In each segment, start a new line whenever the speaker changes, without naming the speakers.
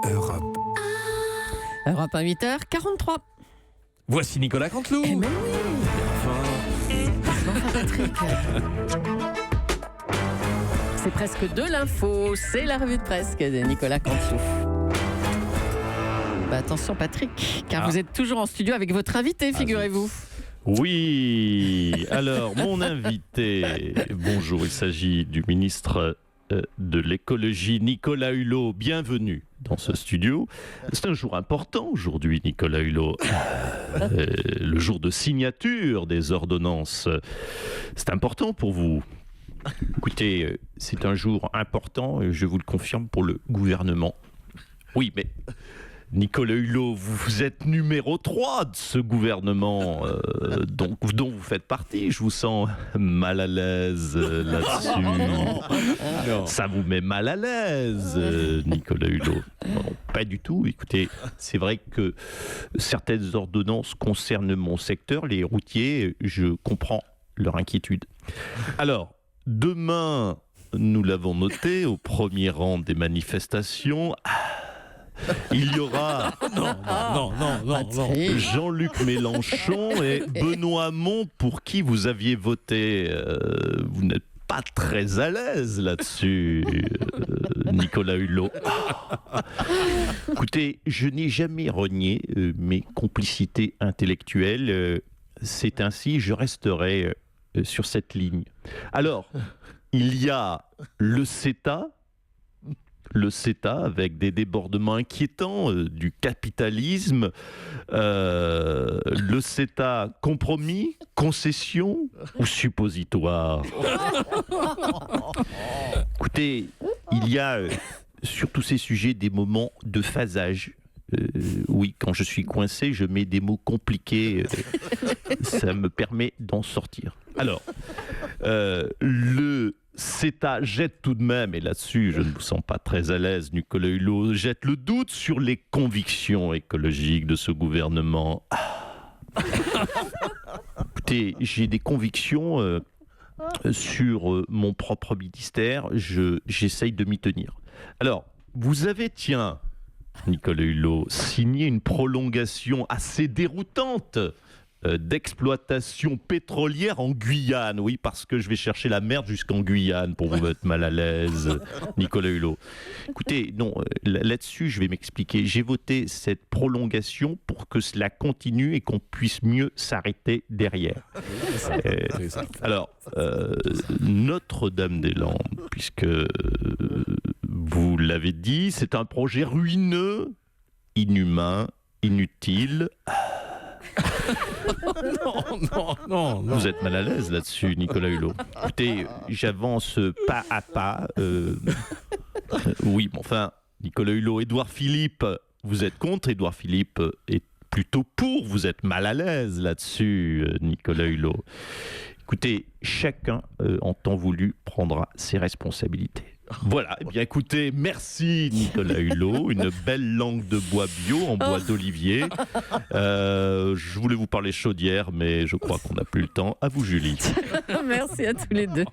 Europe.
Europe 1, 8h43.
Voici Nicolas Canteloup.
Eh mais oui. Enfin, Patrick. C'est presque de l'info, c'est la revue de presse de Nicolas Canteloup. Attention Patrick, car vous êtes toujours en studio avec votre invité, figurez-vous.
Oui, alors mon invité, bonjour, il s'agit du ministre de l'écologie, Nicolas Hulot. Bienvenue dans ce studio. C'est un jour important aujourd'hui, Nicolas Hulot. Le jour de signature des ordonnances. C'est important pour vous? Écoutez, c'est un jour important, je vous le confirme, pour le gouvernement. Oui, mais Nicolas Hulot, vous êtes numéro 3 de ce gouvernement dont vous faites partie. Je vous sens mal à l'aise là-dessus.
Non.
Ça vous met mal à l'aise, Nicolas Hulot? Non, pas du tout. Écoutez, c'est vrai que certaines ordonnances concernent mon secteur, les routiers. Je comprends leur inquiétude. Alors, demain, nous l'avons noté, au premier rang des manifestations, il y aura
Non.
Jean-Luc Mélenchon et Benoît Hamon, pour qui vous aviez voté. Vous n'êtes pas très à l'aise là-dessus, Nicolas Hulot. Écoutez, je n'ai jamais renié mes complicités intellectuelles. C'est ainsi, je resterai sur cette ligne. Alors, il y a le CETA avec des débordements inquiétants du capitalisme, le CETA compromis, concession ou suppositoire? Écoutez, il y a sur tous ces sujets des moments de phasage. Oui, quand je suis coincé, je mets des mots compliqués, ça me permet d'en sortir. Alors, le CETA jette tout de même, et là-dessus je ne vous sens pas très à l'aise, Nicolas Hulot, jette le doute sur les convictions écologiques de ce gouvernement. Écoutez, j'ai des convictions sur mon propre ministère, j'essaye de m'y tenir. Alors, vous avez, tiens, Nicolas Hulot, signé une prolongation assez déroutante d'exploitation pétrolière en Guyane. Oui, parce que je vais chercher la merde jusqu'en Guyane pour vous mettre mal à l'aise, Nicolas Hulot. Écoutez, non, là-dessus, je vais m'expliquer. J'ai voté cette prolongation pour que cela continue et qu'on puisse mieux s'arrêter derrière. Alors, Notre-Dame-des-Landes, puisque vous l'avez dit, c'est un projet ruineux, inhumain, inutile. Non. Vous êtes mal à l'aise là-dessus, Nicolas Hulot. Écoutez, j'avance pas à pas. Oui, bon, enfin, Nicolas Hulot, Édouard Philippe, vous êtes contre, Édouard Philippe est plutôt pour, vous êtes mal à l'aise là-dessus, Nicolas Hulot. Écoutez, chacun, en temps voulu, prendra ses responsabilités. Voilà, eh bien écoutez, merci Nicolas Hulot, une belle langue de bois bio en bois d'olivier. Je voulais vous parler chaudière, mais je crois qu'on n'a plus le temps. À vous Julie.
Merci à tous les deux.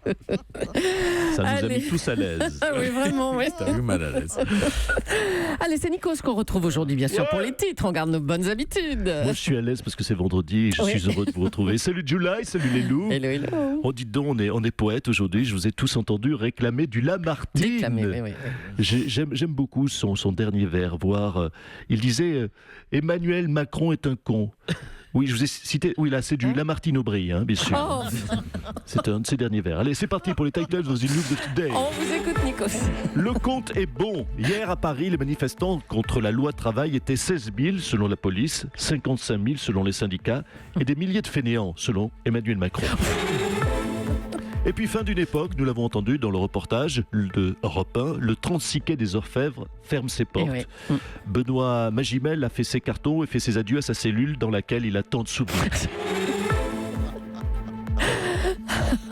Ça nous a
Allez.
mis tous à l'aise.
Ah oui, vraiment, oui.
T'as eu mal à l'aise.
Allez, c'est Nikos qu'on retrouve aujourd'hui, bien sûr, pour les titres. On garde nos bonnes habitudes.
Moi je suis à l'aise parce que c'est vendredi et je suis heureux de vous retrouver. Salut Julie, salut les loups.
Hello.
Oh dites donc, on est poète aujourd'hui, je vous ai tous entendu réclamer du Lamartine.
Déclamé, oui.
J'aime beaucoup son dernier vers, il disait Emmanuel Macron est un con. Oui, je vous ai cité, oui là c'est du Lamartine Aubry, hein, bien sûr.
Oh,
C'est un de ses derniers vers. Allez, c'est parti pour les titles dans une loop de today.
on vous écoute, Nikos.
Le compte est bon. Hier à Paris, les manifestants contre la loi travail étaient 16 000 selon la police, 55 000 selon les syndicats et des milliers de fainéants selon Emmanuel Macron. Et puis fin d'une époque, nous l'avons entendu dans le reportage de Europe 1, le 36 quai des Orfèvres ferme ses portes.
Eh oui.
Benoît Magimel a fait ses cartons et fait ses adieux à sa cellule dans laquelle il a tant de souvenirs.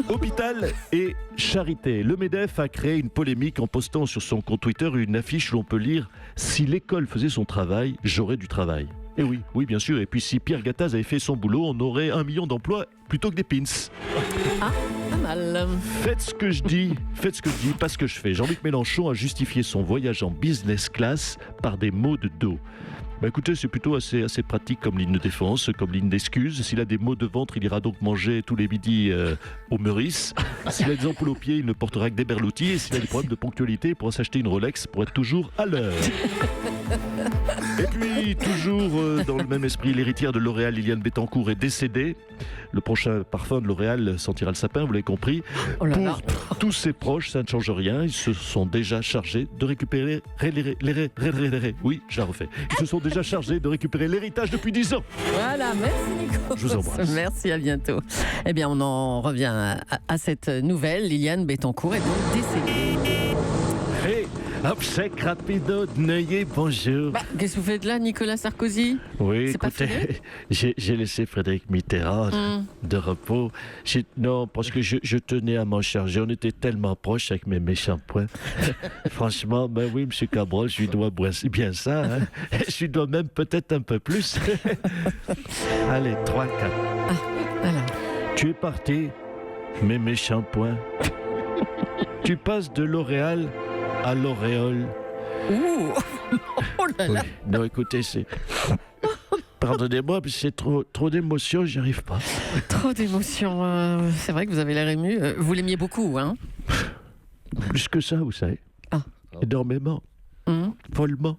Hôpital et charité. Le MEDEF a créé une polémique en postant sur son compte Twitter une affiche où on peut lire « Si l'école faisait son travail, j'aurais du travail ». Et oui, bien sûr. Et puis si Pierre Gattaz avait fait son boulot, on aurait 1 million d'emplois plutôt que des pins.
Ah. Pas mal.
Faites ce que je dis, pas ce que je fais. Jean-Luc Mélenchon a justifié son voyage en business class par des maux de dos. Bah écoutez, c'est plutôt assez pratique comme ligne de défense, comme ligne d'excuse. S'il a des maux de ventre, il ira donc manger tous les midis au Meurice. S'il a des ampoules aux pieds, il ne portera que des berloutis. Et s'il a des problèmes de ponctualité, il pourra s'acheter une Rolex pour être toujours à l'heure. Et puis, toujours dans le même esprit, l'héritière de L'Oréal, Liliane Bettencourt, est décédée. Le prochain parfum de L'Oréal sentira le sapin, vous l'avez compris.
Oh là là.
Pour tous ses proches, ça ne change rien. Ils se sont déjà chargés de récupérer... Oui, je la refais. Ils se sont déjà chargés de récupérer l'héritage depuis 10 ans.
Voilà, merci Nico.
Je vous embrasse.
Merci, à bientôt. Eh bien, on en revient à cette nouvelle. Liliane Bettencourt est donc décédée.
Hey, obsèque rapido de Neuilly, bonjour.
Bah, qu'est-ce que vous faites là, Nicolas Sarkozy?
Oui,
c'est pas
écoutez, j'ai laissé Frédéric Mitterrand de repos. Non, parce que je tenais à m'en charger. On était tellement proches avec mes méchants points. Franchement, ben oui, M. Cabrol, je lui dois bien ça. Hein. Je lui dois même peut-être un peu plus. Allez, 3, 4.
Ah, voilà.
Tu es parti, mes méchants points. Tu passes de L'Oréal à l'auréole.
Ouh. Oh là là.
Oui. Non, écoutez, c'est... Pardonnez-moi, mais c'est trop d'émotions, j'y arrive pas.
Trop d'émotions. C'est vrai que vous avez l'air ému. Vous l'aimiez beaucoup, hein?
Plus que ça, vous savez.
Ah.
Énormément. Follement.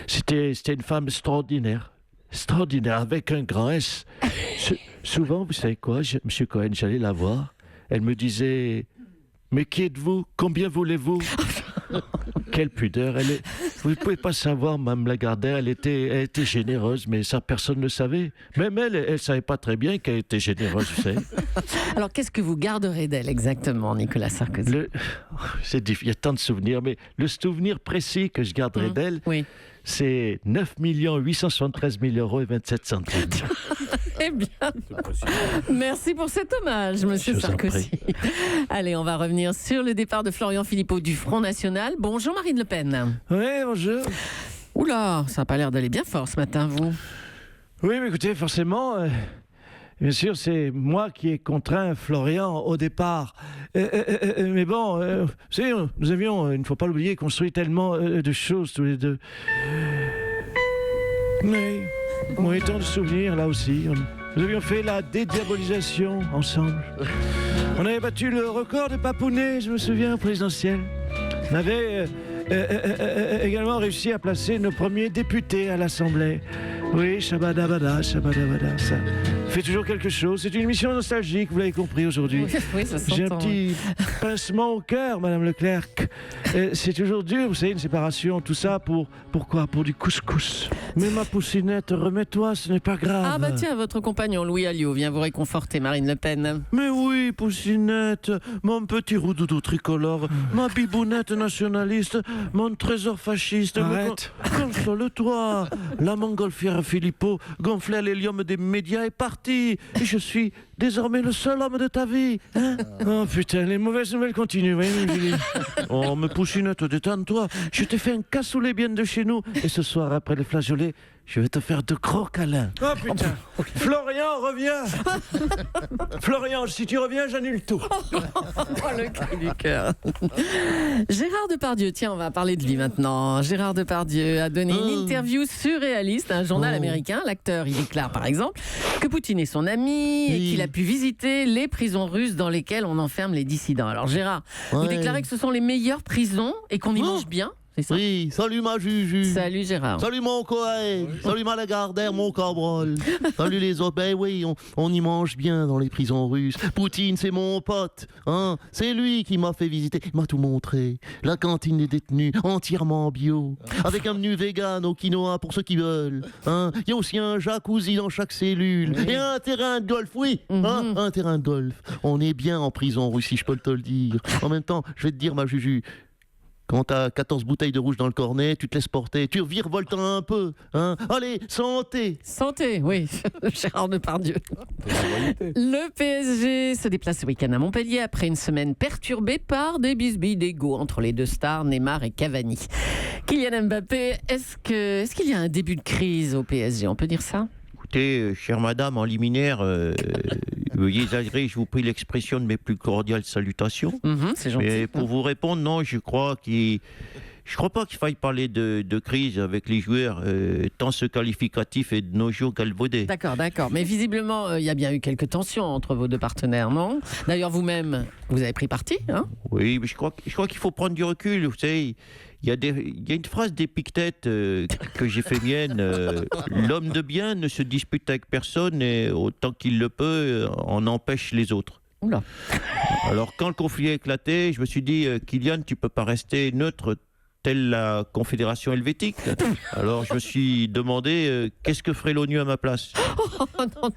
C'était une femme extraordinaire. Extraordinaire, avec un grand S. Souvent, vous savez quoi, Monsieur Cohen, j'allais la voir. Elle me disait... Mais qui êtes-vous? Combien voulez-vous? Quelle pudeur. Vous ne pouvez pas savoir, Mme Lagardère, elle était généreuse, mais ça, personne ne le savait. Même elle ne savait pas très bien qu'elle était généreuse, vous savez.
Alors, qu'est-ce que vous garderez d'elle exactement, Nicolas Sarkozy?
C'est difficile, il y a tant de souvenirs, mais le souvenir précis que je garderai d'elle,
oui.
c'est 9 873 000 € et 27 centimes.
Eh bien, merci pour cet hommage, Monsieur Sarkozy. Allez, on va revenir sur le départ de Florian Philippot du Front National. Bonjour Marine Le Pen.
Oui, bonjour.
Oula, ça n'a pas l'air d'aller bien fort ce matin, vous.
Oui, mais écoutez, forcément, bien sûr, c'est moi qui ai contraint Florian au départ. Mais bon, vous savez, nous avions, il ne faut pas l'oublier, construit tellement de choses tous les deux. Oui, bon, tant de souvenirs là aussi. Nous avions fait la dédiabolisation ensemble. On avait battu le record de papounet, je me souviens, présidentiel. On avait également réussi à placer nos premiers députés à l'Assemblée. Oui, shabadabada, shabadabada, ça fait toujours quelque chose. C'est une émission nostalgique, vous l'avez compris aujourd'hui.
Oui, ça s'entend.
J'ai un petit pincement au cœur, Madame Leclerc. C'est toujours dur, vous savez, une séparation, tout ça, pourquoi? Pour du couscous. Mais ma poussinette, remets-toi, ce n'est pas grave.
Ah bah tiens, votre compagnon Louis Alliot vient vous réconforter, Marine Le Pen.
Mais oui, poussinette, mon petit roudoudou tricolore, ma bibounette nationaliste, mon trésor fasciste.
Arrête.
Console-toi. La montgolfière Philippot gonflait à l'hélium des médias est partie. Et je suis désormais le seul homme de ta vie. Hein? Oh putain, les mauvaises nouvelles continuent. Oui, Julie. Oh, me poussinette, détends-toi. Je t'ai fait un cassoulet bien de chez nous. Et ce soir, après les flageolets, je vais te faire de gros câlins. Oh putain. Florian, reviens. Florian, si tu reviens, j'annule tout.
Oh, le cri du cœur. Gérard Depardieu, tiens, on va parler de lui maintenant. Gérard Depardieu a donné une interview surréaliste à un journal américain. L'acteur, il déclare par exemple que Poutine est son ami et qu'il a pu visiter les prisons russes dans lesquelles on enferme les dissidents. Alors Gérard, vous déclarez que ce sont les meilleures prisons et qu'on y mange bien.
Oui, salut ma Juju.
Salut Gérard.
Salut mon Cohen. Salut ma Lagardère, mon Cabrol. Salut les autres. Ben oui, on y mange bien dans les prisons russes. Poutine, c'est mon pote. Hein, c'est lui qui m'a fait visiter. Il m'a tout montré. La cantine des détenus, entièrement bio. Avec un menu vegan au quinoa pour ceux qui veulent. Hein, il y a aussi un jacuzzi dans chaque cellule. Et un terrain de golf, oui. Hein, un terrain de golf. On est bien en prison russe, si je peux te le dire. En même temps, je vais te dire ma Juju. Quand t'as 14 bouteilles de rouge dans le cornet, tu te laisses porter, tu virevoltes un peu. Hein. Allez, santé.
Santé, oui, Gérard Depardieu. Le PSG se déplace ce week-end à Montpellier après une semaine perturbée par des bisbilles d'ego entre les deux stars, Neymar et Cavani. Kylian Mbappé, est-ce qu'il y a un début de crise au PSG? On peut dire ça?
Écoutez, chère madame en liminaire,
Veuillez agréer, je vous prie l'expression de mes plus cordiales salutations.
C'est gentil.
Mais pour vous répondre, non, je crois pas qu'il faille parler de crise avec les joueurs, tant ce qualificatif est de nos jours galvaudé.
D'accord. Mais visiblement, il y a bien eu quelques tensions entre vos deux partenaires, non? D'ailleurs, vous-même, vous avez pris parti, hein?
Oui, mais je crois qu'il faut prendre du recul. Vous savez, il y a une phrase d'Épictète que j'ai fait mienne. L'homme de bien ne se dispute avec personne et autant qu'il le peut, en empêche les autres.
Oula.
Alors, quand le conflit a éclaté, je me suis dit, Kylian, tu peux pas rester neutre telle la Confédération helvétique. Alors, je me suis demandé, qu'est-ce que ferait l'ONU à ma place?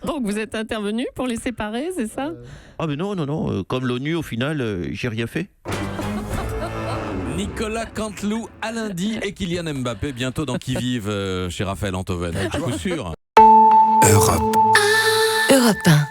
Donc, vous êtes intervenu pour les séparer, c'est ça?
Ah, mais non. Comme l'ONU, au final, j'ai rien fait.
Nicolas Canteloup à lundi et Kylian Mbappé bientôt dans Qui Vive chez Raphaël Antoven. À coup sûr.
Europe 1.